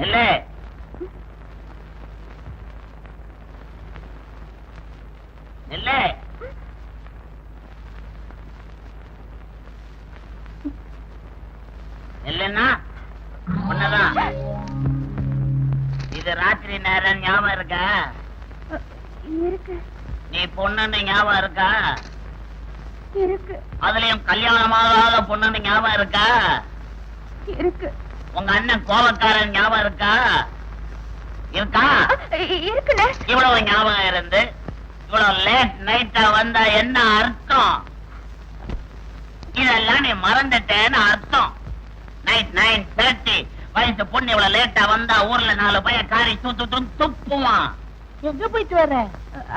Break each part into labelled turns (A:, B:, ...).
A: இல்ல இல்ல இல்லன்னா ஒண்ணுதான். இது ராத்திரி நேரம் ஞாபகம் இருக்கா?
B: இருக்கு.
A: நீ பொண்ணுன்னு ஞாபகம் இருக்கா?
B: இருக்கு.
A: அதுலயும் கல்யாணமாகாத பொண்ணுன்னு ஞாபகம் இருக்கா?
B: இருக்கு.
A: உங்க அண்ணன் கோபக்காரன் ஞாபகம் இருக்கா? இருக்கா?
B: இருக்குண்ணே.
A: இவ்வளவு ஞாபகம் இருந்து இவ்வளவு லேட் நைட்டா வந்தா என்ன அர்த்தம்? இதெல்லாம் நீ மறந்துட்டேன்னு அர்த்தம். நைட் 9:30 வயசு பொண்ணு இவ்வளவு லேட்டா வந்தா ஊர்ல 4 பைய காரி துப்புவான்.
B: எங்க போயிட்டு வர?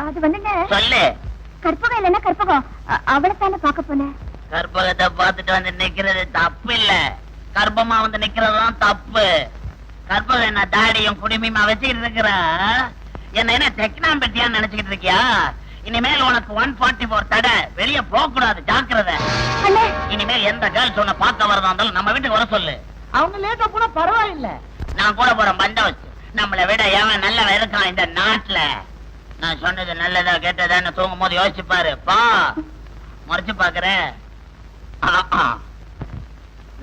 B: அது வந்துங்க.
A: சொல்லு.
B: கற்பகம் இல்லன்னா கற்பகம் அவளைத்தானே பார்க்க போனேன்.
A: கற்பகத்தை பார்த்துட்டு வந்து நிக்கிறது தப்பு இல்ல, கர்ப்பமா வந்து நிக்கிறதுதான் தப்பு. கற்பகம் என்ன தாடியும் குடுமையுமா வச்சுக்கிட்டு இருக்கிற என்ன தெக்னாம்பட்டியா நினைச்சுக்கிட்டு இருக்கியா? இனிமேல் உனக்கு 144 தடை, வெளியே போக கூடாது, ஜாக்கிரதை. இனிமேல் எந்த கேர்ள்ஸ் உன்னை பார்க்க வரதா இருந்தாலும் நம்ம வீட்டுக்கு வர சொல்லு.
B: அவங்க லேட்டா போனா பரவாயில்ல,
A: நான் கூட போறேன் பந்த வச்சு. நம்மளை விட எவன் நல்லவன் இருக்கான் இந்த நாட்டுல? நான் சொன்னது நல்லதா கேட்டதான்னு தூங்கும் போது யோசிச்சு பாரு. பா முறைச்சு பாக்குற.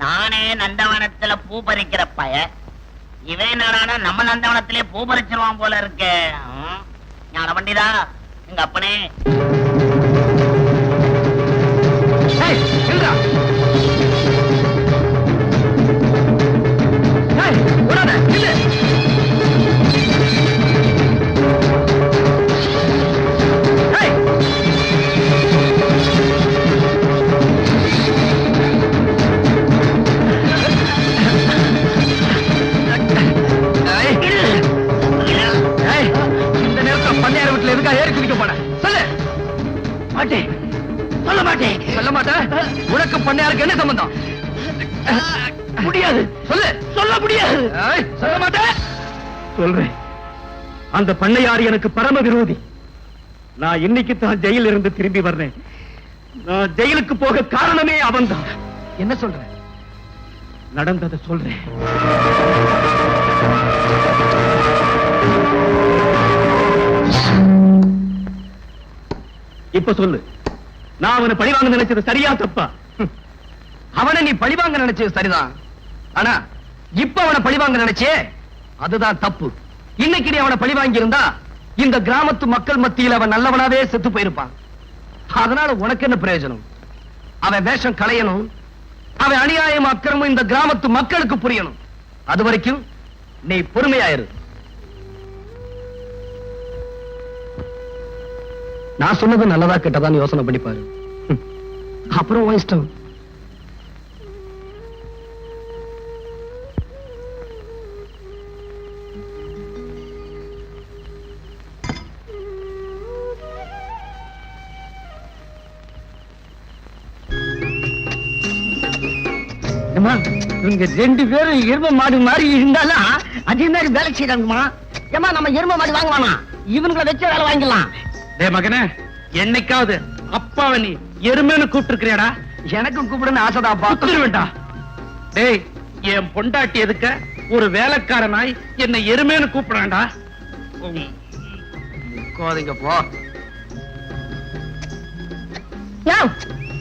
A: நானே நந்தவனத்துல பூ பறிக்கிற பய, இவன் நாடானா நம்ம நந்தவனத்திலே பூ பறிச்சிருவான் போல இருக்கு. ஞான பண்டிதா எங்க அப்பனே.
C: உனக்கு பண்ணையாருக்கு என்ன சம்பந்தம்? முடியாது. சொல்லு. சொல்ல முடியாது. சொல்ல மாட்டேன். சொல்றேன். அந்த பண்ணையார் எனக்கு பரம விரோதி. நான் இன்னைக்கு தான் ஜெயில இருந்து திரும்பி வர்றேன். நான் ஜெயிலுக்கு போக காரணமே அவன்தான். என்ன சொல்ற? நடந்ததை சொல்றேன். இப்ப சொல்லு, நான் அவனை பழிவாங்க நினைச்சது சரியா தப்பா? அவனை நீ பழிவாங்க நினைச்சது சரிதான், ஆனா இப்ப அவனை பழிவாங்க நினைச்சே அதுதான் தப்பு. இன்னைக்கு நீ அவனை பழிவாங்கி இருந்தா இந்த கிராமத்து மக்கள் மத்தியில் அவன் நல்லவனாவே செத்து போயிருப்பான். அதனால உனக்கு என்ன பிரயோஜனம்? அவன் வேஷம் களையணும், அவன் அநியாயம் அக்கிரமும் இந்த கிராமத்து மக்களுக்கு புரியணும். அது வரைக்கும் நீ பொறுமையாயிரு. நான் சொன்னது நல்லதா கெட்டதான்னு யோசனை பண்ணிப்பாரு. அப்புறம் உன் இஷ்டம். இவங்க 2 பேரும் எரும மாடு மாதிரி இருந்தாலும் அதே மாதிரி வேலை செய்யறாங்கம்மா. ஏமா நம்ம எரும மாடு வாங்குவானா? இவனுங்களை வச்ச வேலை வாங்கிடலாம். டே மகனே, என்னைக்காவது அப்பாவை நீ எருமைன்னு கூப்பிட்டு இருக்கிறியாடா? எனக்கும் கூப்பிடுன்னு ஆசைதாப்பா. வேண்டாம். டேய், என் பொண்டாட்டி எதுக்க ஒரு வேலைக்காரனாய் என்ன எருமைன்னு கூப்பிடாண்டா? கோதைங்க போ.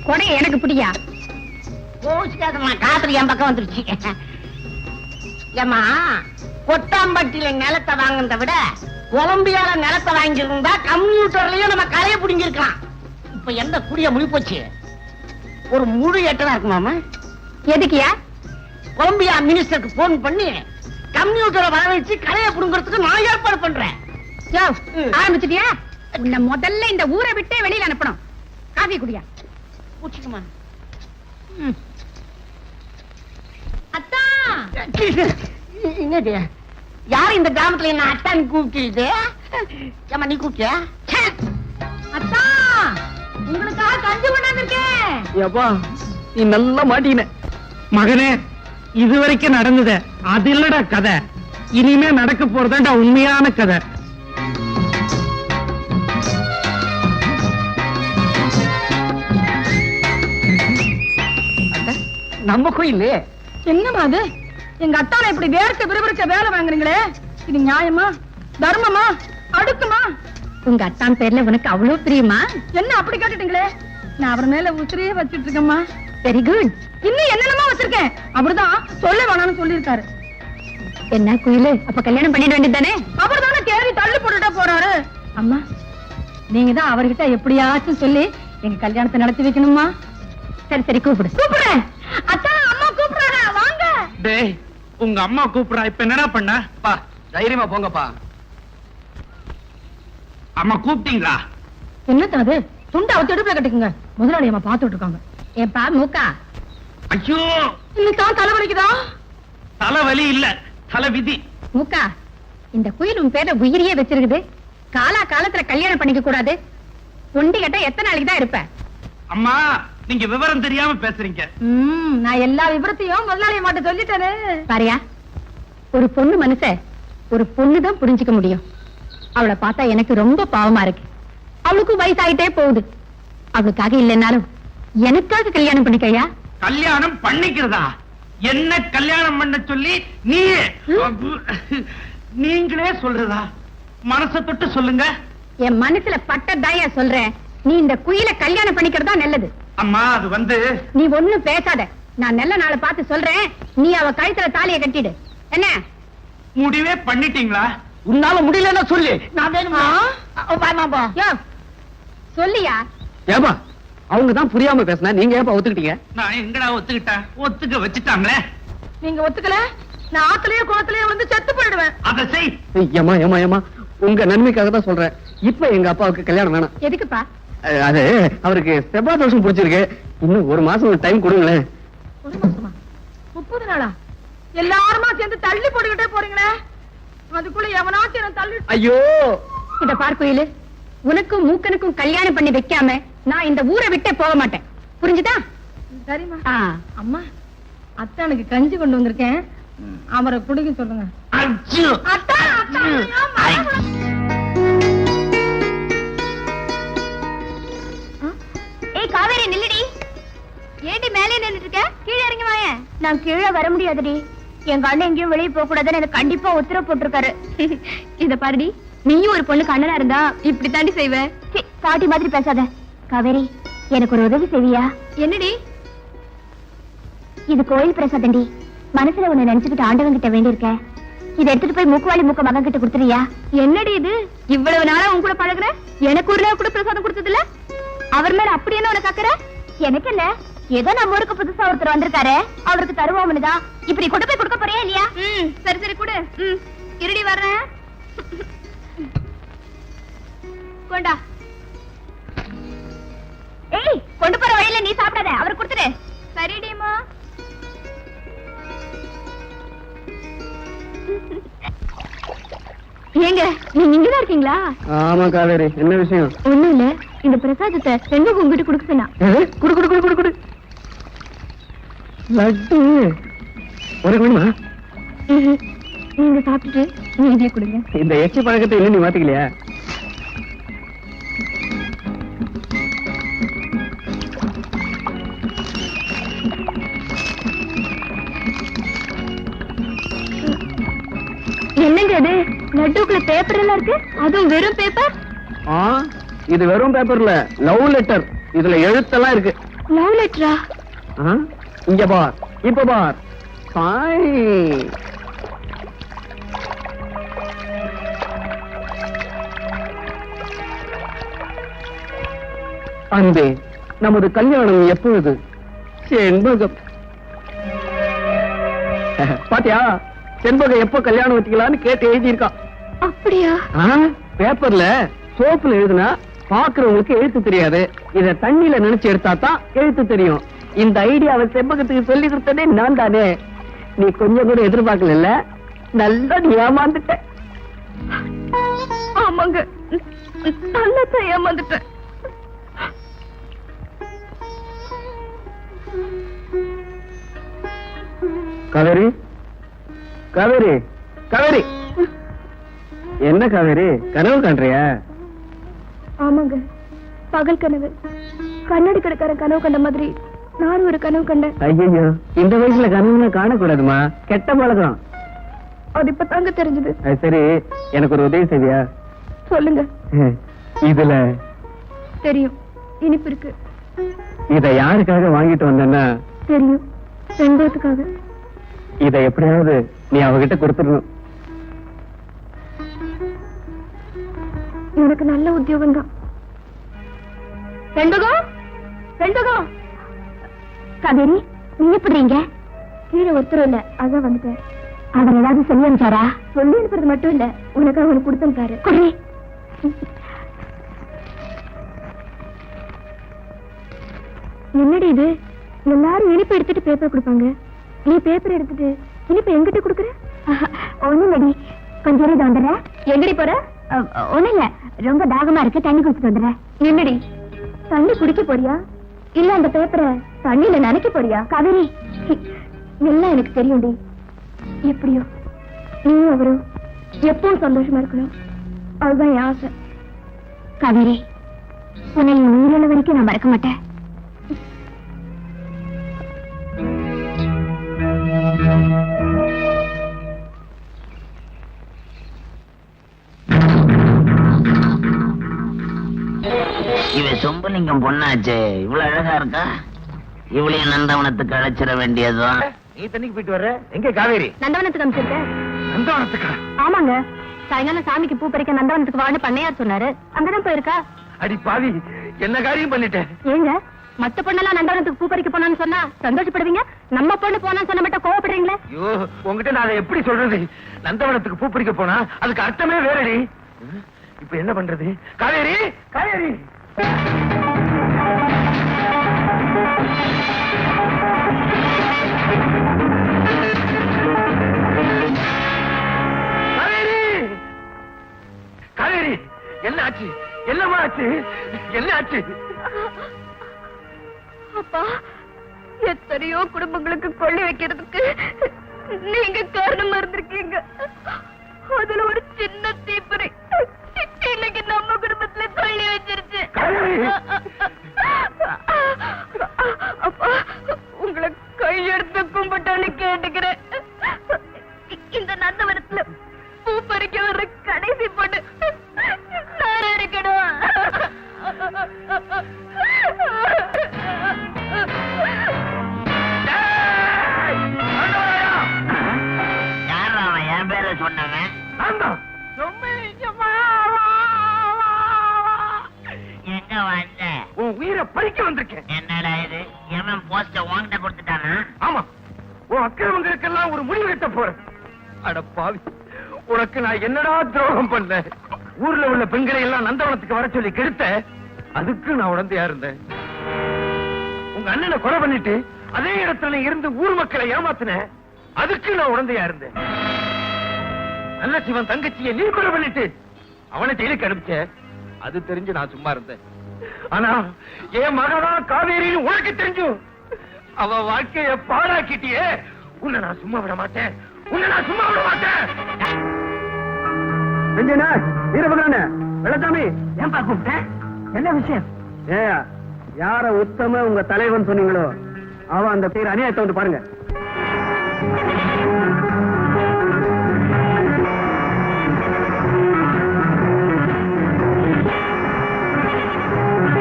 B: கொடை எனக்கு பிடியா?
A: காத்திரி என் பக்கம் வந்துருச்சு. ஏமா, கொட்டாம்பட்டியில நிலத்தை வாங்குறத விட கொலம்பியால நிலத்தை வாங்கியிருந்தா கம்ப்யூட்டர்லயும் நம்ம கலையை புடிங்கிருக்கலாம். இப்ப எந்த குடிய முடி போச்சு? ஒரு முழு எட்டனா இருக்குமாமா.
B: எதுக்கியா?
A: கொலம்பியா மினிஸ்டருக்கு போன் பண்ணி கம்ப்யூட்டரை வர வச்சு கலையை புடுங்கிறதுக்கு நான் ஏற்பாடு பண்றேன்.
B: ஆரம்பிச்சிட்டியா? உன்னை முதல்ல இந்த ஊரை விட்டே வெளியில அனுப்பணும். காஃபி குடியா?
A: பூச்சிக்குமா?
B: அத்தா,
A: என்னது? யாரு இந்த கிராமத்துல என்ன அத்தான் கூப்பிட்டு? ஏமா நீ கூப்பிட்டியா?
B: அத்தா, உங்களுக்காக கஞ்சி கொண்டாந்துருக்கேன்.
C: ஏப்பா, நீ நல்லா மாட்டீன மகனே. இதுவரைக்கும் நடந்தத அது இல்லடா கதை, இனிமே நடக்க போறதாண்டா உண்மையான கதை. நம்ம கோயில்
B: என்னமா அது? எங்க அத்தானை இப்படி வேர்க்க விறுவிறுக்க வேலை வாங்குறீங்களே, இது நியாயமா, தர்மமா, அடுக்குமா? உங்க அத்தான் பேர்ல உனக்கு அவ்வளவு பிரியமா? என்ன அப்படி கேட்டுட்டீங்களே? நான் அவர் மேல உசிரியே வச்சிட்டு இருக்கேம்மா. Very good. இன்னும் என்னென்னமா வச்சிருக்கேன். அப்படிதான் சொல்ல வேணாம்னு சொல்லியிருக்காரு. என்ன குயிலு, அப்ப கல்யாணம் பண்ணிட வேண்டியதானே? அவர்தானே கேள்வி தள்ளி போட்டுட்டா போறாரு. அம்மா, நீங்க தான் அவர்கிட்ட எப்படியாச்சும் சொல்லி எங்க கல்யாணத்தை நடத்தி வைக்கணுமா? சரி சரி, கூப்பிடுறேன். அத்தா, அம்மா கூப்பிடுறாங்க, வாங்க.
C: டேய், உங்க அம்மா கூப்பிடுறா, இப்ப என்னடா பண்ண? பா, தைரியமா போங்கப்பா. அம்மா கூப்பிட்டீங்களா?
B: என்னத்த அது? துண்டை அவத்து எடுப்புல கட்டிக்குங்க. முதலாளி அம்மா பாத்துட்டு இருக்காங்க. ஏப்பா மூக்கா,
C: ஐயோ,
B: இன்னைக்கு தலைவலிக்குதா?
C: தலைவலி இல்ல, தலைவிதி.
B: மூக்கா, இந்த குயில் உன் பேர்ல உயிரியே வச்சிருக்குது. காலா காலத்துல கல்யாணம் பண்ணிக்க கூடாது. ஒண்டி கட்ட எத்தனை நாளைக்கு தான் இருப்ப?
C: அம்மா, நீங்க விவரம் தெரியாம பேசுறீங்க.
B: நான் எல்லா விவரத்தையும் முதலாளி மாட்ட சொல்லிட்டேனே. பாரியா, ஒரு பொண்ணு மனச ஒரு பொண்ணுதான் புரிஞ்சுக்க முடியும். அவளை பார்த்தா எனக்கு ரொம்ப பாவமா இருக்கு. அவளுக்கும் வயசாயிட்டே போகுது. அவளுக்காக இல்லைன்னாலும் எனக்காக கல்யாணம் பண்ணிக்கையா?
C: கல்யாணம் பண்ணிக்கிறதா? என்ன கல்யாணம் பண்ண சொல்லி நீங்களே சொல்றதா? மனசை தொட்டு சொல்லுங்க.
B: என் மனசுல பட்டதாயா சொல்றேன். நீ இந்த குயில கல்யாணம் பண்ணிக்கிறதா நல்லது.
C: அம்மா, அது வந்து
B: நீ ஒண்ணும் பேசாத. நான் நல்ல நாளை பார்த்து சொல்றேன். நீ அவ கழுத்துல தாலியை கட்டிடு. என்ன
C: முடிவே பண்ணிட்டீங்களா? உன்னால முடியலன்னா சொல்லு.
A: நான் வேணுமா?
B: யோ, சொல்லியா?
C: ஏப்பா, அவங்க தான் புரியாம பேசினா நீங்க ஏப்பா ஒத்துக்கிட்டீங்க? நான் எங்கடா ஒத்துக்கிட்டேன்? ஒத்துக்க வச்சுட்டாங்களே.
B: நீங்க ஒத்துக்கல, நான் ஆத்துலயே குளத்திலேயே வந்து செத்து போயிடுவேன்.
C: அதை செய். ஏமா ஏமா ஏமா, உங்க நன்மைக்காக தான் சொல்றேன். இப்ப எங்க அப்பாவுக்கு கல்யாணம் வேணாம்.
B: எதுக்குப்பா?
C: அது அவருக்கு செவ்வாய் தோஷம் பிடிச்சிருக்கு. இன்னும் ஒரு மாசம் டைம் கொடுங்களேன்.
B: ஒரு மாசமா? 30 நாளா? எல்லாருமா சேர்ந்து தள்ளி போட்டுக்கிட்டே போறீங்களே. அதுக்குள்ள எவனாச்சும் என்ன தள்ளி.
C: ஐயோ,
B: இத பார் குயிலு, உனக்கும் மூக்கனுக்கும் கல்யாணம் பண்ணி வைக்காம நான் இந்த ஊரை விட்டே போக மாட்டேன். புரிஞ்சுதா? சரிம்மா. அம்மா, அத்தானுக்கு கஞ்சி கொண்டு வந்திருக்கேன். அவரை குடிக்க சொல்லுங்க. அத்தா, அத்தா, ஏய் காவேரி, நில்லுடி. ஏண்டி மேலே நின்னுட்டு இருக்க? கீழே இறங்கி வாயே. நான் கீழே வர முடியாதுடி. எங்க அண்ணன் எங்கேயும் வெளியே போக கூடாதுன்னு எனக்கு கண்டிப்பா உத்தரவு போட்டிருக்காரு. இத பாருடி, நீயும் ஒரு பொண்ணுக்கு அண்ணனா இருந்தா இப்படி தாண்டி செய்வ. பாட்டி மாதிரி பேசாத. காவேரி, எனக்கு ஒரு உதவி செய்வியா? என்னடி? இது கோயில் பிரசாதண்டி. மனசுல உன்னை நினைச்சுக்கிட்டு ஆண்டவன் கிட்ட வேண்டி இருக்க. இதை எடுத்துட்டு போய் மூக்குவாளி மூக்க மகன் கிட்ட கொடுத்துறியா? என்னடி இது? இவ்வளவு நாளா உன் கூட பழகுற, எனக்கு ஒரு நாள் கூட பிரசாதம் கொடுத்தது இல்ல. அவர் மேல அப்படி என்ன உனக்கு அக்கறை? எனக்கு என்ன, ஏதோ நம்ம ஊருக்கு புதுசா ஒருத்தர் வந்திருக்காரு, அவருக்கு தருவோம்னுதான். இப்படி கொண்டு போய் கொடுக்க போறியா இல்லையா? சரி சரி கொடு. இருடி வர்றேன். கொண்டா. ஏய், கொண்டு போற வழியில நீ சாப்பிடாத, அவர் கொடுத்துடு. சரிடிமா. ஏங்க, நீங்க இங்கதான் இருக்கீங்களா?
C: ஆமா காவேரி, என்ன விஷயம்?
B: ஒண்ணும் இல்ல, இந்த பிரசாதத்தை செண்பகம் உங்ககிட்ட கொடுக்க சொன்னா.
C: குடு குடு குடு குடு குடு. லட்டு ஒரு வேணுமா?
B: நீங்க சாப்பிட்டுட்டு நீங்க கொடுங்க.
C: இந்த எச்சி பழக்கத்தை இன்னும் நீ மாத்திக்கலையா?
B: என்னங்க அது? லட்டுக்குள்ள பேப்பர் எல்லாம் இருக்கு, அதுவும் வெறும் பேப்பர்.
C: இது வெறும் பேப்பர்ல லவ் லெட்டர். இதுல எழுத்தெல்லாம் இருக்கு.
B: லவ் லெட்டரா?
C: இங்க பார், இப்ப பார். சாய், அன்பே, நமது கல்யாணம் எப்பொழுது? செண்பகம். பாத்தியா, செண்பகம் எப்ப கல்யாணம் வச்சுக்கலான்னு கேட்டு எழுதியிருக்கான்.
B: அப்படியா?
C: பேப்பர்ல சோப்புல எழுதுனா பாக்குறவங்களுக்கு எழுத்து தெரியாது. இத தண்ணியில நினைச்சு எடுத்தா தான் எழுத்து தெரியும். இந்த ஐடியாவை செண்பகத்துக்கு சொல்லி கொடுத்ததே நான் தானே. நீ கொஞ்சம் கூட எதிர்பார்க்கல. நல்லா நீ ஏமாந்துட்ட.
B: ஆமாங்க, நல்லா ஏமாந்துட்டேன்.
C: காவேரி, காவேரி, காவேரி. என்ன காவேரி, கனவு காண்றியா?
B: ஆமாங்க, பகல் கனவு. கண்ணாடி கடைக்காரன் கனவு கண்ட மாதிரி நானும் ஒரு கனவு கண்டேன்.
C: ஐயோ, இந்த வயசுல கனவுல காணக்கூடாதுமா, கெட்ட பழக்கம்.
B: அது இப்ப தாங்க தெரிஞ்சது.
C: சரி, எனக்கு ஒரு உதவி செய்வியா?
B: சொல்லுங்க.
C: இதுல
B: தெரியும், இனிப்பு இருக்கு.
C: இத யாருக்காக வாங்கிட்டு வந்தேன்னா?
B: தெரியும், ரெண்டாவதுக்காக.
C: இத எப்படியாவது நீ அவகிட்ட கொடுத்துடணும்.
B: எனக்கு நல்ல உத்தியோகம் தான். ரெண்டுகம் ரெண்டுகம். காவேரி, நீ எப்படிங்க? கீழே ஒருத்தர் இல்ல, அதான் வந்துட்டேன். அவர் ஏதாவது சொல்லி அனுப்பிச்சாரா? சொல்லி அனுப்புறது மட்டும் இல்ல, உனக்காக அவனுக்கு கொடுத்தனுப்பாரு. கொடி. என்னடி இது? எல்லாரும் இனிப்பு எடுத்துட்டு பேப்பர் கொடுப்பாங்க, நீ பேப்பர் எடுத்துட்டு இனிப்பு எங்கிட்ட கொடுக்குற? ஒண்ணும் இல்லடி, கொஞ்சம் இதை வந்துடுற. எங்கடி போற? ஒண்ணும் இல்ல, ரொம்ப தாகமா இருக்கு, தண்ணி குடிச்சிட்டு வந்துடுறேன். என்னடி, தண்ணி குடிக்க போறியா இல்ல அந்த பேப்பரை தண்ணியில நனைக்க போறியா? காவேரி, எல்லாம் எனக்கு தெரியும்டி. எப்படியோ நீ அவரும் எப்பவும் சந்தோஷமா இருக்கணும், அதுதான் என் ஆசை. காவேரி, உன்னை உயிரிழந்த வரைக்கும் நான் மறக்க மாட்டேன்.
A: இவ சொம்பலிங்கம் பொண்ணாச்சே, இவ்வளவு அழகா இருக்கா. இவளையும் நந்தவனத்துக்கு அழைச்சிட வேண்டியதுதான்.
C: நீ தண்ணிக்கு போயிட்டு வர்ற? எங்க காவேரி?
B: நந்தவனத்துக்கு அனுப்பிச்சிருக்கேன்.
C: நந்தவனத்துக்கா?
B: ஆமாங்க, சாயங்காலம் சாமிக்கு பூ பறிக்க நந்தவனத்துக்கு வான்னு பண்ணையார் சொன்னாரு, அங்கதான் போயிருக்கா.
C: அடி பாவி, என்ன காரியம் பண்ணிட்டேன்?
B: ஏங்க, மத்த பொண்ணெல்லாம் நந்தவனத்துக்கு பூ பறிக்க போனான்னு சொன்னா சந்தோஷப்படுவீங்க, நம்ம பொண்ணு போனான்னு சொன்ன மட்டும் கோவப்படுறீங்களே?
C: ஐயோ, உங்ககிட்ட நான் அதை எப்படி சொல்றது? நந்தவனத்துக்கு பூ பறிக்க போனா அதுக்கு அர்த்தமே வேறடி. இப்ப என்ன பண்றது? காவேரி, காவேரி, காவேரி, என்ன ஆச்சு? என்னமா ஆச்சு? என்ன ஆச்சு?
B: அப்பா, எத்தனையோ குடும்பங்களுக்கு கொள்ளி வைக்கிறதுக்கு நீங்க காரணமா இருந்திருக்கீங்க. அதுல ஒரு சின்ன தீப்பறி இன்னைக்கு நம்ம குடும்பத்துல கொள்ளி வச்சிருச்சு. அப்பா, உங்களை கையெடுத்து கும்பிட்டான்னு கேட்டுக்கிறேன். இந்த நந்தவனத்துல பூ பறிக்க வர்ற கடைசி பொண்ணு நானா இருக்கணும்.
A: யாரா அவன் என் பேர சொன்னவன்? எங்க வந்த?
C: உன் உயிரை பறிக்க வந்திருக்கேன்.
A: என்னடா இது, எவன் போஸ்ட வாங்கிட்ட கொடுத்துட்டானா?
C: ஆமா, உன் அக்கிரமங்களுக்கெல்லாம் ஒரு முடிவு கட்ட போறேன். அட பாவி, உனக்கு நான் என்னடா துரோகம் பண்ணேன்? ஊர்ல உள்ள பெண்களை எல்லாம் நந்தவனத்துக்கு வர சொல்லி கெடுத்த, அதுக்கு நான் உடந்தையா இருந்தேன். உங்க அண்ணனை கொலை பண்ணிட்டு அதே இடத்துல இருந்து ஊர் மக்களை ஏமாத்தின, அதுக்கு நான் உடந்தையா இருந்தேன். நல்ல சிவன் தங்கச்சியை நீ கொலை பண்ணிட்டு அவனை ஜெயிலுக்கு அனுப்பிச்ச, அது தெரிஞ்சு நான் சும்மா இருந்தேன். ஆனா என் மகனா காவேரின்னு உனக்கு தெரிஞ்சு அவ வாழ்க்கைய பாழாக்கிட்டியே, உன்னை நான் சும்மா விட மாட்டேன், உன்னை நான் சும்மா விட மாட்டேன். வீரபத்ரனே, வெள்ளசாமி,
A: ஏன்பா கூப்பிட்ட? என்ன விஷயம்?
C: யார உத்தம உங்க தலைவன் சொன்னீங்களோ அவன் அந்த பேர் அநியாயத்தை வந்து பாருங்க.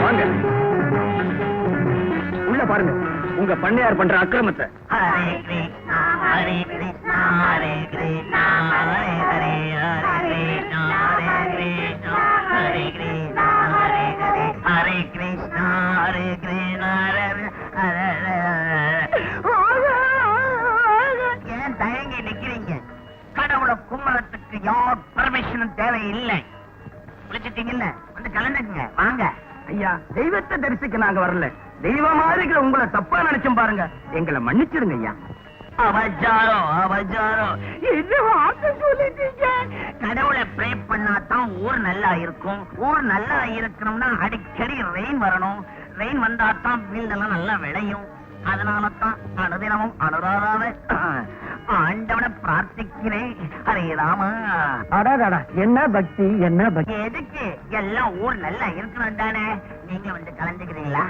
C: வாங்க, உள்ள பாருங்க உங்க பண்ணையார் பண்ற அக்கிரமத்தை.
A: ஹரே கிருஷ்ணா ஹரே கிருஷ்ணா ஹரே கிருஷ்ணா ஹரே ஹரே ஹரே கிருஷ்ணா ஹரே கிருஷ்ணா ஹரே கிருஷ்ணா ஹரே ஹரே ஹரே கிருஷ்ணா ஹரே கிருஷ்ணா ஹரே ஏன் தயங்கி நிக்கிறீங்க? கடவுளை கும்பலத்துக்கு யார் பர்மிஷனும் தேவையில்லை. குளிச்சிட்டீங்கல்ல, வந்து கலந்துக்குங்க, வாங்க.
C: ஐயா, தெய்வத்தை தரிசிக்க நாங்க வரல, தெய்வமா இருக்கிற உங்களை தப்பா நினைச்சும் பாருங்க, எங்களை மன்னிச்சிருங்க ஐயா.
A: அவஜாரம் அவஜாரம், என்ன வார்த்தை சொல்லிட்டீங்க? கடவுளை ப்ரே பண்ணாதான் ஊர் நல்லா இருக்கும். ஊர் நல்லா இருக்கணும்னா அடிக்கடி ரெயின் வரணும். ரெயின் வந்தாதான் வீடெல்லாம் நல்லா விளையும். அதனாலதான் அனுதினமும் அனுராதாவை ஆண்டவனை பிரார்த்திக்கிறேன். ஹரே ராமா.
C: அடாடா, என்ன பக்தி, என்ன பக்தி.
A: எதுக்கு எல்லாம் ஊர் நல்லா இருக்கணும் தானே. நீங்க வந்து கலந்துக்கிறீங்களா?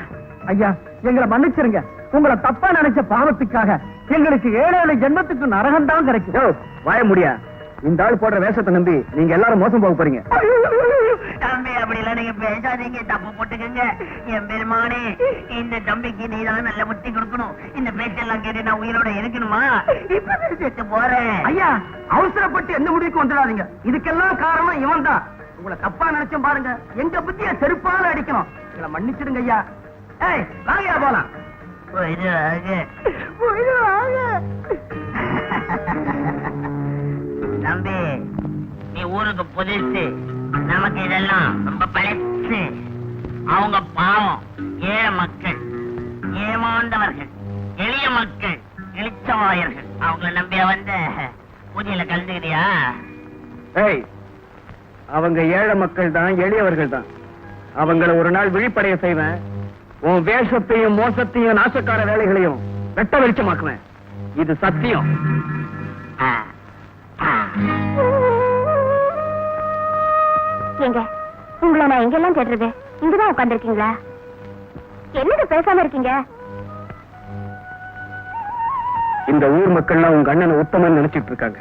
C: ஐயா எங்களை மன்னிச்சிருங்க. உங்களை தப்பா நினைச்ச பாவத்துக்காக எங்களுக்கு 7 ஜென்மத்துக்கு நரகம் தான் கிடைக்கும். வாய முடியா, இந்த ஆள் போடுற வேஷத்தை நம்பி நீங்க எல்லாரும் மோசம் போக போறீங்க.
A: தம்பி அப்படி எல்லாம் நீங்க பேசாதீங்க, தப்பு போட்டுக்கங்க. என் பெருமானே, இந்த தம்பிக்கு நீதான் நல்ல புத்தி கொடுக்கணும். இந்த பேச்செல்லாம் கேட்டு நான் உயிரோட இருக்கணுமா? இப்ப செத்து போறேன்.
C: ஐயா அவசரப்பட்டு எந்த முடிவுக்கு வந்துடாதீங்க. இதுக்கெல்லாம் காரணம் இவன் தான். உங்களை தப்பா நினைச்சும் பாருங்க, எங்க புத்திய செருப்பால அடிக்கணும். எங்களை மன்னிச்சிடுங்க ஐயா. ஏய் வாங்கயா போலாம்.
A: தம்பி நீ ஊருக்கு புதுசு, நமக்கு இதெல்லாம் ரொம்ப பழசு. அவங்க பாவம், ஏழை மக்கள், ஏமாந்தவர்கள், எளிய மக்கள், எழுச்சவாயர்கள். அவங்கள நம்பிய வந்து பூஜையில கலந்துக்கிறியா?
C: ஏய் அவங்க ஏழை மக்கள் தான், எளியவர்கள் தான். அவங்கள ஒரு நாள் விழிப்படைய செய்வேன். உன் வேஷத்தையும் மோசத்தையும் நாசக்கார வேலைகளையும் வெட்ட வெளிச்சமாக்குவேன். இது சத்தியம்.
B: எங்க உங்களை நான் எங்கெல்லாம் தேடுறது? இங்கதான் உட்கார்ந்து இருக்கீங்களா? என்னது பேசாம இருக்கீங்க?
C: இந்த ஊர் மக்கள்லாம் உங்க அண்ணனை உத்தமன் நினைச்சிட்டு இருக்காங்க.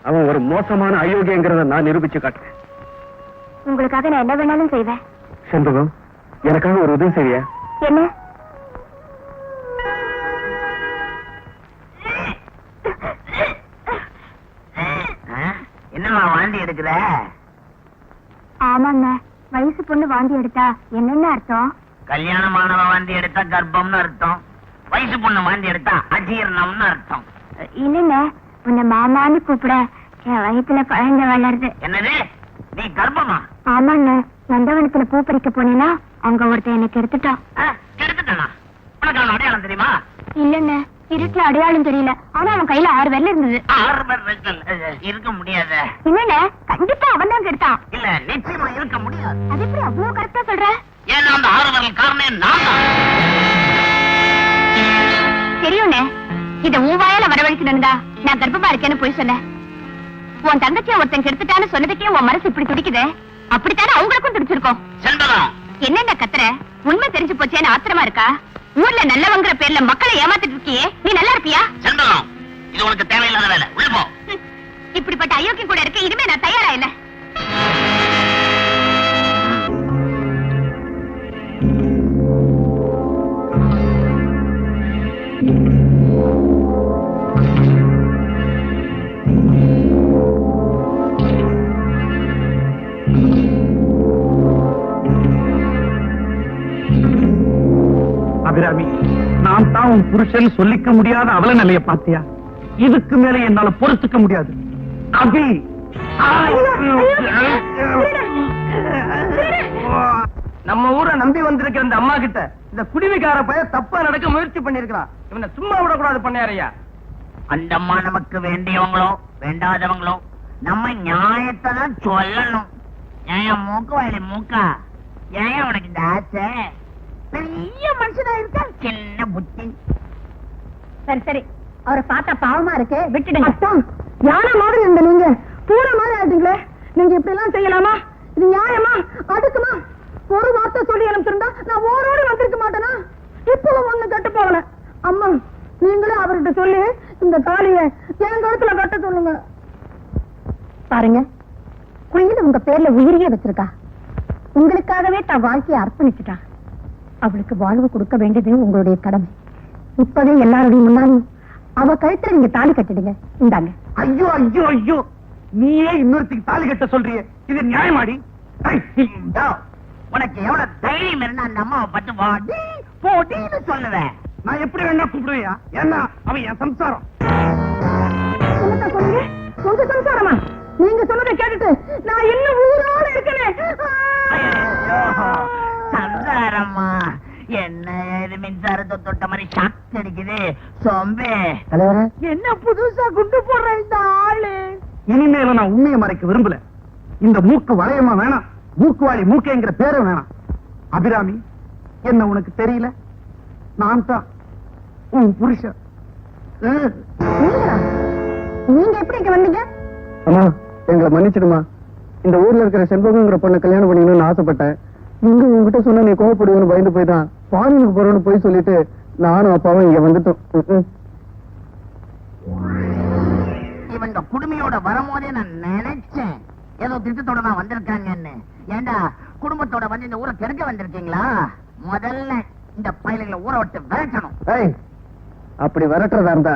C: அவன் ஒரு மோசமான அயோக்கியங்கிறத நான் நிரூபிச்சு காட்டுறேன்.
B: உங்களுக்காக நான் என்ன வேணாலும் செய்வேன்.
C: செண்பகம், எனக்காக ஒரு உதவி செய்ய.
B: என்ன?
A: என்னம்மா வாந்தி எடுக்கிற?
B: ஆமாங்க, வயசு பொண்ணு வாந்தி எடுத்தா என்னென்ன அர்த்தம்?
A: கல்யாணமானவ வாந்தி எடுத்தா கர்ப்பம்னு அர்த்தம். வயசு பொண்ணு வாந்தி எடுத்தா அஜீரணம்னு அர்த்தம்.
B: இல்லைங்க, உன்னை மாமான்னு கூப்பிட என் வயித்துல குழந்தை வளருது.
A: என்னது, நீ கர்ப்பமா?
B: ஆமாங்க, நந்தவனத்துல பூ பறிக்க போனேன்னா அங்க ஒருத்தன் எனக்கு எடுத்துட்டான்.
A: கெடுத்துட்டானா? உனக்கு அவன் அடையாளம் தெரியுமா?
B: இல்லங்க, இருட்டுல அடையாளம் தெரியல. ஆனா அவன் கையில 6 விரல் இருந்தது.
A: 6 விரல் இருக்க முடியாது.
B: என்னங்க, கண்டிப்பா அவன் தான் கெடுத்தான்.
A: இல்ல, நிச்சயமா இருக்க முடியாது.
B: அது எப்படி அவ்வளவு கரெக்டா சொல்ற?
A: ஏன்னா அந்த 6 விரல் காரணம் நான் தான்.
B: தெரியும்னே, இத உன் வாயால வரவழைக்கணும்டா. நான் கர்ப்பமா இருக்கேன்னு போய் சொன்ன. உன் தங்கச்சியை ஒருத்தன் கெடுத்துட்டான்னு சொன்னதுக்கே உன் மனசு இப்படி துடிக்குது. அப்படித்தானே அவங்களுக்கும் துடிச்சிருக்கோம்.
A: செண்பகம்,
B: என்னென்ன கத்துற? உண்மை தெரிஞ்சு போச்சேன்னு ஆத்திரமா இருக்கா? ஊர்ல நல்லவங்கிற பேர்ல மக்களை ஏமாத்திட்டு இருக்கியே, நீ நல்லா இருப்பியா?
A: செண்பகம், இது உனக்கு தேவையில்லாத வேலை. உள்ள போ.
B: இப்படிப்பட்ட அயோக்கியம் கூட இருக்க இனிமே நான் தயாரா இல்ல.
C: அபிராமி, நான் தான் உன் புருஷன் சொல்லிக்க முடியாத அவல நிலைய பாத்தியா? இதுக்கு மேல என்னால பொறுத்துக்க முடியாது. அபி, நம்ம ஊரை நம்பி வந்திருக்கிற இந்த அம்மா கிட்ட இந்த குடிமைக்கார பையன் தப்பா நடக்க முயற்சி பண்ணிருக்கான். இவனை சும்மா விடக்கூடாது பண்ணையாரையா.
A: அந்த அம்மா நமக்கு வேண்டியவங்களோ வேண்டாதவங்களோ நம்ம நியாயத்தை தான் சொல்லணும். ஏன் மூக்கு வாயில மூக்கா? ஏன் உனக்கு இந்த ஆசை? பெரிய மனுஷனா இருக்கா, சின்ன புத்தி.
B: சரி சரி, அவரை பார்த்தா பாவமா இருக்கு, விட்டுடுங்க. யானை மாதிரி இருந்த நீங்க பூனை மாதிரி ஆயிட்டீங்களே. நீங்க இப்படி எல்லாம் செய்யலாமா? இது நியாயமா? அடுக்குமா? ஒரு வார்த்தை சொல்லி அனுப்பிச்சிருந்தா நான் ஓரோடு வந்திருக்க மாட்டேனா? இப்பவும் ஒண்ணு கட்டு போகல. அம்மா, நீங்களே அவர்கிட்ட சொல்லி இந்த தாலிய என் கழுத்துல கட்ட சொல்லுங்க. பாருங்க, குழந்தை உங்க பேர்ல உயிரியே வச்சிருக்கா. உங்களுக்காகவே தான் வாழ்க்கையை அர்ப்பணிச்சுட்டா. அவளுக்கு வாழ்வு கொடுக்க வேண்டியது உங்களுடைய கடமை. இப்பவே எல்லாருடைய முன்னாலும் அவ கழுத்துல நீங்க தாலி கட்டிடுங்க. இந்தாங்க.
C: ஐயோ ஐயோ ஐயோ, நீயே இன்னொருத்துக்கு தாலி கட்ட சொல்றியே, இது நியாயமாடி?
A: உனக்கு எவ்வளவு தைரியம் இருந்தா அந்த அம்மாவை பத்து வாடி போட்டின்னு சொல்லுவேன்.
C: நான் எப்படி வேணா கூப்பிடுவியா? ஏன்னா அவன் என் சம்சாரம்.
B: என்னத்த சொல்லுங்க? உங்க சம்சாரமா? நீங்க சொன்னதை கேட்டுட்டு நான் இன்னும் ஊரோட இருக்கேன்.
A: சம்சாரம்மா, என்ன இது மின்சாரத்தை தொட்ட மாதிரி ஷாக் அடிக்குது. சொம்பே,
B: என்ன புதுசா குண்டு போடுற இந்த ஆளு?
C: இனிமேல நான் உண்மையை மறைக்க விரும்பல. இந்த மூக்கு வளையமா வேணாம், மூக்குவாளி மூக்கைங்கிற பேரும் வேணாம். அபிராமி, என்ன உனக்கு தெரியல? நான் தான் உன் புருஷன்.
B: நீங்க எப்படி இங்க வந்தீங்க?
C: அம்மா, எங்களை மன்னிச்சிடுமா.
D: இந்த ஊர்ல இருக்கிற செண்பகங்கிற பொண்ணை கல்யாணம் பண்ணிக்கணும்னு ஆசைப்பட்டேன். இங்க உங்ககிட்ட சொன்னா நீ கோவப்படுவேன்னு பயந்து போய் தான் ஃபாரினுக்கு போறோன்னு போய் சொல்லிட்டு நானும் அப்பாவும் இங்க வந்துட்டோம்.
A: இவங்க குடுமையோட வரும்போதே நான் நினைச்சேன் ஏதோ திட்டத்தோட தான் வந்திருக்காங்கன்னு. ஏண்டா குடும்பத்தோட வந்து இந்த ஊரை கெடுக்க வந்திருக்கீங்களா? முதல்ல இந்த பயிர்களை ஊரை விட்டு விரட்டணும்.
D: அப்படி விரட்டுறதா இருந்தா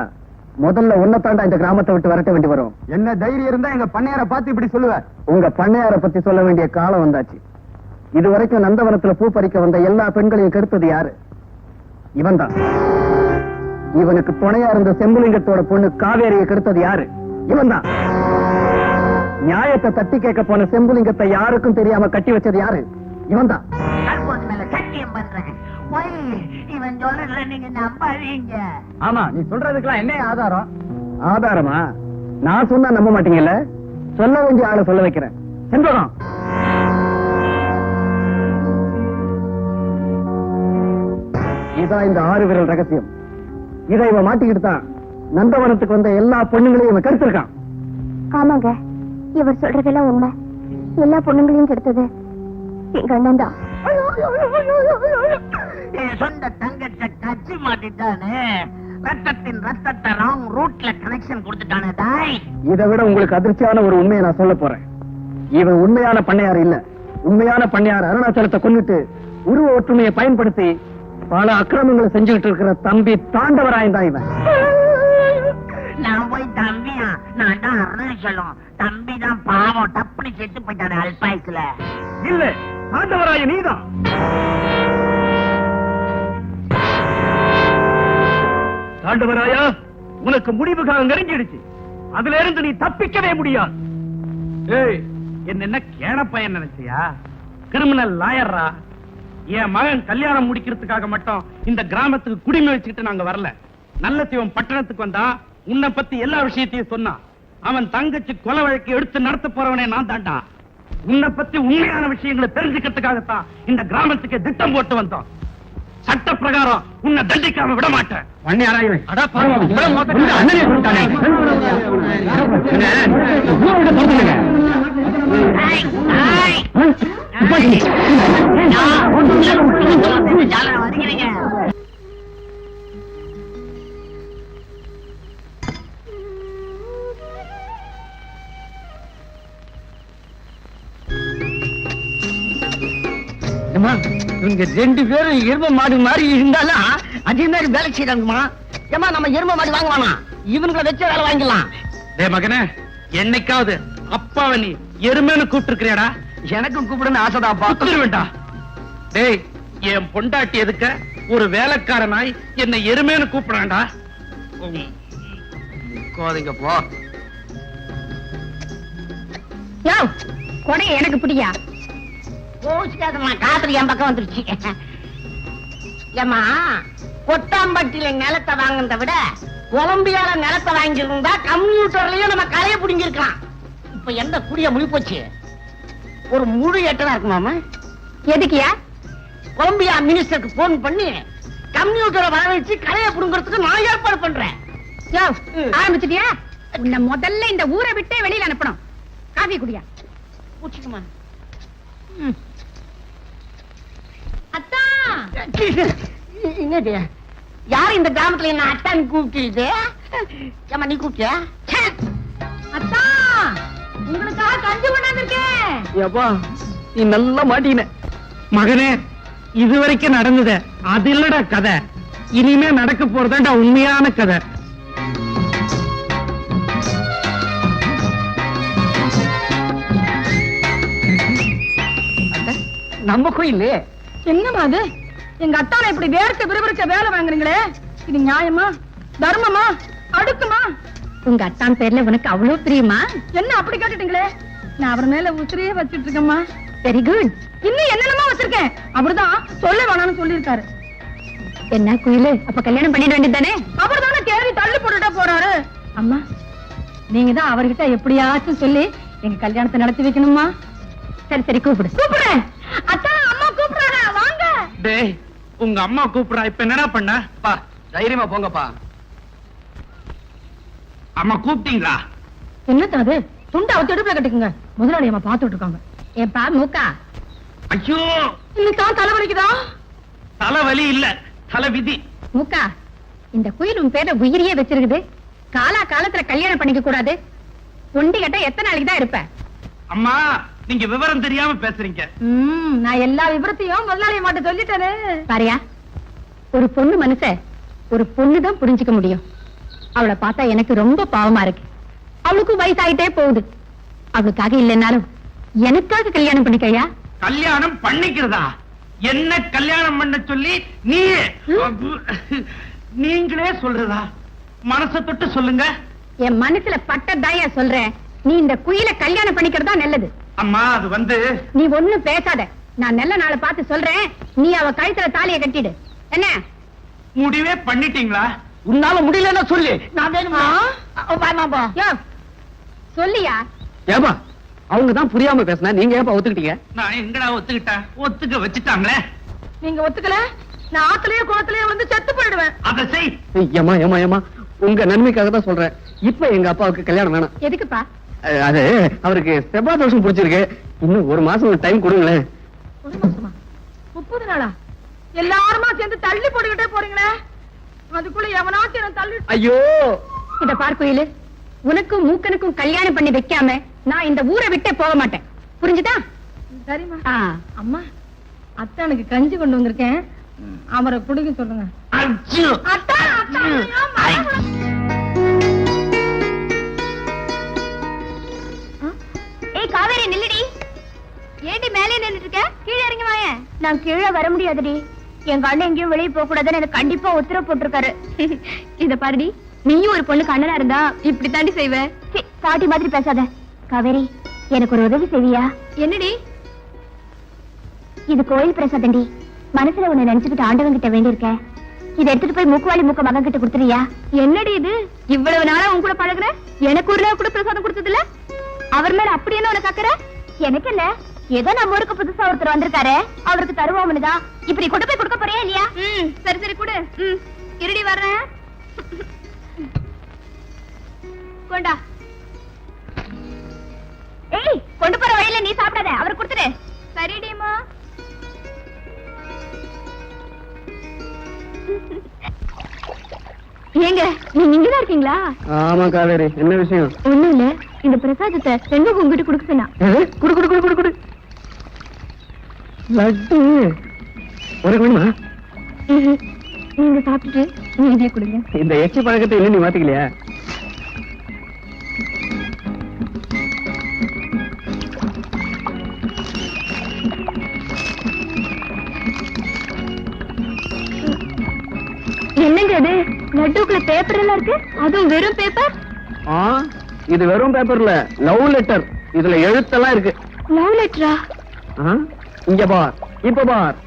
D: முதல்ல உன்னை தாண்டா இந்த கிராமத்தை விட்டு விரட்ட வேண்டி வரும்.
C: என்ன தைரியம் இருந்தா எங்க பண்ணையார பார்த்து இப்படி சொல்லுவ?
D: உங்க பண்ணையார பத்தி சொல்ல வேண்டிய காலம் வந்தாச்சு. இதுவரைக்கும் நந்தவனத்துல பூ பறிக்க வந்த எல்லா பெண்களையும் கெடுத்தது யாரு? இவன் தான். இவனுக்கு துணையா இருந்த செம்புலிங்கத்தோட பொண்ணு காவேரியை கெடுத்தது யாரு? இவன் தான். நியாயத்தை தட்டி கேட்க போன செம்புலிங்கத்தை யாருக்கும் தெரியாம கட்டி வச்சது யாரு? இவன் தான்.
A: மேல சத்தியம் பண்றேன், இவன் சொல்றதுல நீங்க நம்பாதீங்க.
C: ஆமா, நீ சொல்றதுக்கெல்லாம் என்ன ஆதாரம்?
D: ஆதாரமா? நான் சொன்னா நம்ப மாட்டீங்கல்ல? சொல்ல வேண்டிய ஆளை சொல்ல வைக்கிறேன். செண்பகம், இதான் இந்த 6 விரல் ரகசியம். இதை இவன் மாட்டிக்கிட்டு தான் நந்தவனத்துக்கு வந்த எல்லா பொண்ணுங்களையும் இவன் கெடுத்திருக்கான்.
E: ஆமாங்க, இவர் சொல்றதெல்லாம் உண்மை. எல்லா பொண்ணுங்களையும் கெடுத்தது எங்க அண்ணன் தான்.
A: என் சொந்த தங்கத்தை கட்சி மாட்டிட்டானே, ரத்தத்தின் ரத்தத்தை ராங் ரூட்ல கனெக்ஷன் கொடுத்துட்டானே தாய்.
D: இதை விட உங்களுக்கு அதிர்ச்சியான ஒரு உண்மையை நான் சொல்ல போறேன். இவன் உண்மையான பண்ணையார் இல்ல. உண்மையான பண்ணையார் அருணாச்சலத்தை கொன்னுட்டு உருவ ஒற்றுமையை பயன்படுத்தி பல அக்கிரமங்களை செஞ்சுக்கிட்டு இருக்கிற தம்பி தாண்டவராயன் தான் இவன்.
A: நான் போய் தம்பியா? நான் தான் அருணாச்சலம். தம்பி தான் பாவம், டப்புனு செத்து போயிட்டானே அல்பாயுசுல.
C: இல்ல, தாண்டவராய நீதான். தாண்டவராயா, உனக்கு முடிவு காலம் நெருங்கிடுச்சு. அதுல இருந்து நீ தப்பிக்கவே முடியாது. ஏய், என்ன கேன பையன் நினைச்சியா? கிரிமினல் லாயர்ரா. என் மகன் கல்யாணம் முடிக்கிறதுக்காக மட்டும் இந்த கிராமத்துக்கு குடிமை வச்சுக்கிட்டு நாங்க வரல. நல்ல சிவம் பட்டணத்துக்கு வந்தா உன்னை பத்தி எல்லா விஷயத்தையும் சொன்னான். அவன் தங்கச்சி கொலை வழக்கு எடுத்து நடத்த போறவனே நான் தாண்டா. உன்னை பத்தி உண்மையான விஷயங்களை தெரிஞ்சுக்கிறதுக்காகத்தான் இந்த கிராமத்துக்கு திட்டம் போட்டு வந்தோம். சட்ட பிரகாரம் உன்னை தண்டிக்காம விட மாட்டேன்.
A: வருகிறீங்க.
C: இவங்க 2 பேரும் எரும மாடு மாதிரி இருந்தாலும் அதே மாதிரி வேலை செய்யறாங்கம்மா. ஏமா, நம்ம எரும மாடு வாங்குவானா? இவனுங்களை வச்ச வேலை வாங்கிடலாம். டேய் மகனே, என்னைக்காவது அப்பாவை நீ எருமைன்னு கூப்பிட்டு இருக்கிறியாடா? எனக்கும் கூப்பிடுன்னு ஆசைதாப்பா. வேண்டாம். டேய், என் பொண்டாட்டி எதுக்க ஒரு வேலைக்காரனாய் என்னை எருமைன்னு கூப்பிடாண்டா? கோதைங்க போ.
B: கொடை எனக்கு பிடியா?
A: கோச்சிக்காதம்மா, காத்துல என் பக்கம் வந்துருச்சு. ஏமா, கொட்டாம்பட்டியில நிலத்தை வாங்குறத விட கொலம்பியால நிலத்தை வாங்கியிருந்தா கம்ப்யூட்டர்லயும் நம்ம கலையை புடிஞ்சிருக்கலாம். இப்ப எந்த குடிய முழி போச்சு? ஒரு முழு எட்டனா இருக்குமாமா?
B: எதுக்கியா?
A: கொலம்பியா மினிஸ்டருக்கு போன் பண்ணி கம்ப்யூட்டரை வர வச்சு கலையை புடுங்கிறதுக்கு நான் ஏற்பாடு பண்றேன்.
B: ஆரம்பிச்சிட்டியா? உன்னை முதல்ல இந்த ஊரை விட்டே வெளியில அனுப்பணும். காஃபி குடியா?
A: பூச்சிக்குமா?
B: அத்தா,
A: என்னது? யாரு இந்த கிராமத்துல என்ன அட்டான்னு கூப்பிட்டு? ஏமா, நீ கூப்பிட்டியா?
B: அத்தா, உங்களுக்காக கஞ்சி கொண்டாந்துருக்கேன்.
C: ஏப்பா, நீ நல்லா மாட்டின மகனே. இதுவரைக்கும் நடந்தது அது இல்லடா கதை. இனிமே நடக்க போறதாண்டா உண்மையான கதை. நம்ம கோயிலே
B: என்னமா அது? எங்க அத்தானை இப்படி வேர்க்க விறுவிறுக்க வேலை வாங்குறீங்களே, இது நியாயமா? தர்மமா? அடுக்குமா? உங்க அத்தான் பேர்ல உனக்கு அவ்வளவு பிரியமா? என்ன அப்படி கேட்டுட்டீங்களே? நான் அவர் மேல உசிரியே வச்சிட்டு இருக்கேம்மா. Very good. இன்னும் என்னென்னமா வச்சிருக்கேன். அவர்தான் சொல்ல வேணாம்னு சொல்லியிருக்காரு. என்ன குயிலு, அப்ப கல்யாணம் பண்ணிட வேண்டியதானே? அவர் தானே கேள்வி தள்ளி போட்டுட்டா போறாரு. அம்மா, நீங்க தான் அவர்கிட்ட எப்படியாச்சும் சொல்லி எங்க கல்யாணத்தை நடத்தி வைக்கணுமா? சரி சரி, கூப்பிடு. கூப்பிடுறேன். அத்தா, அம்மா கூப்பிடுறாங்க, வாங்க.
C: டேய், உங்க அம்மா கூப்பிடுறா. இப்ப என்னடா பண்ண? பா, தைரியமா போங்கப்பா. அம்மா கூப்பிட்டீங்களா?
B: என்னத்தா அது? துண்டை அவத்து எடுப்புல கட்டுக்குங்க. முதலாளி அம்மா பாத்துட்டு இருக்காங்க. ஏப்பா மூக்கா,
C: ஐயோ
B: இன்னைக்கு தலைவலிக்குதா?
C: தலைவலி இல்ல, தலை விதி.
B: மூக்கா, இந்த குயில் உன் பேர உயிரியே வச்சிருக்குது. காலா காலத்துல கல்யாணம் பண்ணிக்க கூடாது. ஒண்டி கட்ட எத்தனை நாளைக்கு தான் இருப்ப?
C: அம்மா, நீங்க விவரம் தெரியாம பேசுறீங்க.
B: நான் எல்லா விவரத்தையும் முதலாளிய மாட்ட சொல்லிட்டேனே. பாரியா, ஒரு பொண்ணு மனச ஒரு பொண்ணுதான் புரிஞ்சுக்க முடியும். அவளை பார்த்தா எனக்கு ரொம்ப பாவமா இருக்கு. அவளுக்கும் வயசாயிட்டே போகுது. அவளுக்காக இல்லைன்னாலும் எனக்காக கல்யாணம் பண்ணிக்கையா?
C: கல்யாணம் பண்ணிக்கிறதா? என்ன கல்யாணம் பண்ண சொல்லி நீங்களே சொல்றதா? மனசை தொட்டு சொல்லுங்க.
B: என் மனசுல பட்டதாயா சொல்றேன். நீ இந்த குயில கல்யாணம் பண்ணிக்கிறதா நல்லது.
C: அம்மா, அது வந்து
B: நீ ஒண்ணும் பேசாத. நான் நல்ல நாளை பார்த்து சொல்றேன். நீ அவ கழுத்துல தாலியை கட்டிடு. என்ன
C: முடிவே பண்ணிட்டீங்களா?
D: உன்னால முடியலன்னா சொல்லு.
A: நான் வேணுமா? வேணாம்பா.
B: யோ, சொல்லியா?
D: ஏமா அவங்க தான் புரியாம பேசினா நீங்க ஏப்பா ஒத்துக்கிட்டீங்க?
C: நான் எங்கடா ஒத்துக்கிட்டேன்? ஒத்துக்க வச்சுட்டாங்களே.
B: நீங்க ஒத்துக்கல, நான் ஆத்துலயே குளத்திலேயே வந்து செத்து போயிடுவேன்.
C: அதை செய்.
D: ஏமா ஏமா ஏமா உங்க நன்மைக்காக தான் சொல்றேன். இப்ப எங்க அப்பாவுக்கு கல்யாணம் வேணாம்.
B: எதுக்குப்பா?
D: அது அவருக்கு செவ்வாய் தோஷம் பிடிச்சிருக்கு. இன்னும் ஒரு மாசம் டைம் கொடுங்களேன்.
B: ஒரு மாசமா? 30 நாளா? எல்லாருமா சேர்ந்து தள்ளி போட்டுக்கிட்டே போறீங்களே. அதுக்குள்ள எவனாச்சும் என்ன தள்ளி.
D: ஐயோ,
B: இத பார் குயிலு, உனக்கும் மூக்கனுக்கும் கல்யாணம் பண்ணி வைக்காம நான் இந்த ஊரை விட்டே போக மாட்டேன். புரிஞ்சுதா? சரிம்மா. அம்மா, அத்தானுக்கு கஞ்சி கொண்டு வந்திருக்கேன். அவரை குடிக்க சொல்லுங்க.
C: அச்சோ.
B: அத்தா, அத்தா,
E: ஏய் காவேரி, நில்லுடி. ஏண்டி மேலே நின்னுட்டு இருக்க? கீழே இறங்கி வாயே. நான் கீழே வர முடியாதுடி. எங்க அண்ணன் எங்கேயும் வெளியே போக கூடாதுன்னு எனக்கு கண்டிப்பா உத்தரவு போட்டிருக்காரு. இத பாருடி, நீயும் ஒரு பொண்ணுக்கு அண்ணனா இருந்தா இப்படி தாண்டி செய்வ. பாட்டி மாதிரி பேசாத. காவேரி, எனக்கு ஒரு உதவி செய்வியா? என்னடி? இது கோயில் பிரசாதண்டி. மனசுல உன்னை நினைச்சுக்கிட்டு ஆண்டவன் கிட்ட வேண்டி இருக்க. இதை எடுத்துட்டு போய் மூக்குவாளி மூக்க மகன் கிட்ட கொடுத்துறியா? என்னடி இது, இவ்வளவு நாளா உன் கூட பழகுற? எனக்கு ஒரு கூட பிரசாதம் கொடுத்ததுல அவர் மேல அப்படி என்ன உனக்கு அக்கறை? எனக்கு இல்ல, ஏதோ நம்ம ஊருக்கு புதுசா ஒருத்தர் வந்திருக்காரு, அவருக்கு தருவோம்னுதான். இப்படி கொண்டு போய் கொடுக்க போறியா இல்லையா? சரி சரி கொடு. இருடி வர்றேன். கொண்டா. ஏய், கொண்டு போற வழியில நீ சாப்பிடாத, அவர் கொடுத்துடு. சரிடிமா. ஏங்க, நீங்க இங்கதான் இருக்கீங்களா?
D: ஆமா காவேரி, என்ன விஷயம்?
E: ஒண்ணும் இல்ல, இந்த பிரசாதத்தை ரெண்டு உங்ககிட்ட கொடுக்க சொன்னா.
D: குடு குடு குடு குடு குடு. லட்டு ஒரு வேணுமா?
E: நீங்க சாப்பிட்டுட்டு நீங்க கொடுங்க.
D: இந்த எச்சி பழக்கத்தை இன்னும் நீ மாத்திக்கலையா?
E: என்னங்க அது, லட்டுக்குள்ள பேப்பர் எல்லாம் இருக்கு? அதுவும் வெறும் பேப்பர்?
D: இது வெறும் பேப்பர்ல லவ் லெட்டர். இதுல எழுத்தெல்லாம் இருக்கு.
E: லவ் லெட்டரா?
D: இங்க பார், இப்ப பார்.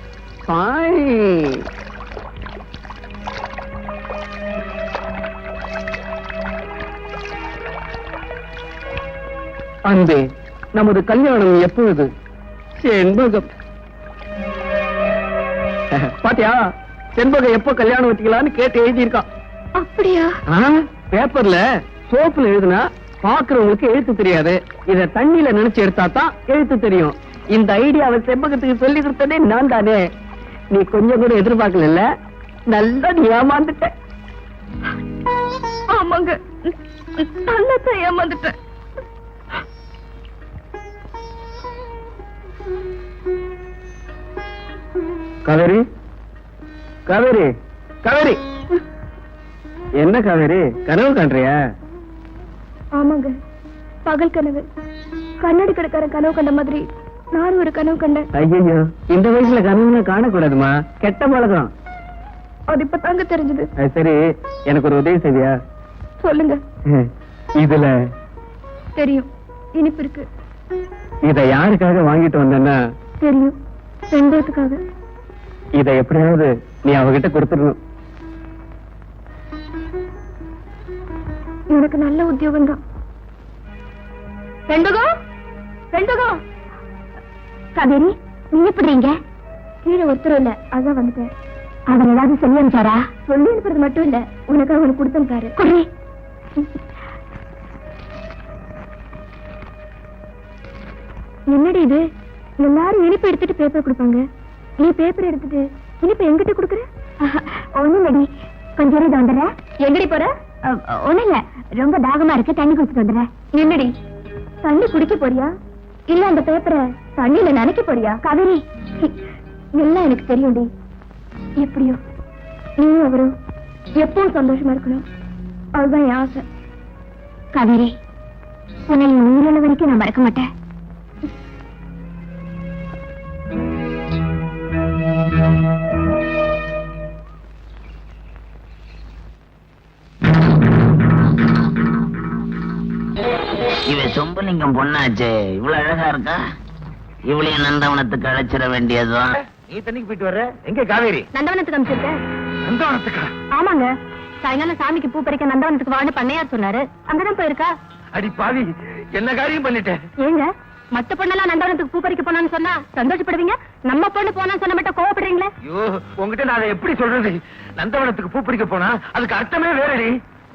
D: சாய், அன்பே, நமது கல்யாணம் எப்பொழுது? செண்பகம். பாத்தியா, செண்பகம் எப்ப கல்யாணம் வச்சுக்கலான்னு கேட்டு எழுதியிருக்கான்.
E: அப்படியா?
D: பேப்பர்ல சோப்புல எழுதுனா பாக்குறவங்களுக்கு எழுத்து தெரியாது. இத தண்ணியில நினைச்சு எடுத்தா தான் எழுத்து தெரியும். இந்த ஐடியாவை செண்பகத்துக்கு சொல்லி கொடுத்ததே நான் தானே. நீ கொஞ்சம் கூட எதிர்பார்க்கல. நல்லா நீ ஏமாந்துட்ட.
E: ஆமாங்க, நல்லா ஏமாந்துட்டேன்.
D: காவேரி, காவேரி, காவேரி. என்ன காவேரி, கனவு காண்றியா?
E: ஆமாங்க, பகல் கனவு. கண்ணாடி கடைக்கார கனவு கண்ட மாதிரி நான் ஒரு கனவு கண்டேன்.
D: ஐயோ, இந்த வயசுல கனவுல காணக்கூடாதுமா, கெட்ட பழக்கம்.
E: அது இப்ப தாங்க தெரிஞ்சது.
D: சரி, எனக்கு ஒரு உதவி செய்வியா?
E: சொல்லுங்க.
D: இதுல
E: தெரியும், இனிப்பு இருக்கு.
D: இத யாருக்காக வாங்கிட்டு வந்தேன்னா?
E: தெரியும், செண்பகத்துக்காக.
D: இத எப்படியாவது நீ அவகிட்ட கொடுத்துடணும்.
E: எனக்கு நல்ல உத்தியோகம் தான். செண்பகம், செண்பகம். காவேரி, நீ எப்படிங்க? கீழே ஒருத்தர் இல்ல, அதான் வந்துட்டேன். அவர் ஏதாவது சொல்லி அனுப்பிச்சாரா? சொல்லி அனுப்புறது மட்டும் இல்ல, உனக்கு அவனுக்கு கொடுத்தாரு. என்னடி இது? எல்லாரும் இனிப்பு எடுத்துட்டு பேப்பர் கொடுப்பாங்க, நீ பேப்பர் எடுத்துட்டு இனிப்பு எங்கிட்ட கொடுக்குற? ஒண்ணுங்கடி, கொஞ்சம் நேரம் வந்துடுறேன். எங்கடி போற? ஒண்ணு இல்ல, ரொம்ப தாகமா இருக்கு, தண்ணி குடிச்சிட்டு வந்துடுறேன். என்னடி தண்ணி குடிக்க போறியா இல்ல அந்த பேப்பரை தண்ணியில நனைக்க போறியா? காவேரி, எல்லாம் எனக்கு தெரியும்டி. எப்படியோ நீயும் அவரும் எப்பவும் சந்தோஷமா இருக்கணும், அதுதான் என் ஆசை. காவேரி, உன்னை உயிரிழந்த வரைக்கும் நான் மறக்க மாட்டேன்.
A: இவ சொம்பலிங்கம் பொண்ணாச்சே, இவ்வளவு அழகா இருக்கா. இவளையும் நந்தவனத்துக்கு அழைச்சிட வேண்டியதுதான்.
C: நீ தண்ணிக்கு போயிட்டு வர்ற? எங்க காவேரி?
E: நந்தவனத்துக்கு அனுப்பிச்சிருக்கேன்.
C: நந்தவனத்துக்கா?
E: ஆமாங்க, சாயங்காலம் சாமிக்கு பூ பறிக்க நந்தவனத்துக்கு வான்னு பண்ணையார் சொன்னாரு, அங்கதான் போயிருக்கா.
C: அடி பாவி, என்ன காரியம் பண்ணிட்டேன்?
E: ஏங்க, மத்த பொண்ணெல்லாம் நந்தவனத்துக்கு பூ பறிக்க போனான்னு சொன்னா சந்தோஷப்படுவீங்க, நம்ம பொண்ணு போனான்னு சொன்ன மட்டும் கோவப்படுறீங்களே?
C: ஐயோ, உங்ககிட்ட நான் அதை எப்படி சொல்றது? நந்தவனத்துக்கு பூ பறிக்க போனா அதுக்கு அர்த்தமே வேறடி.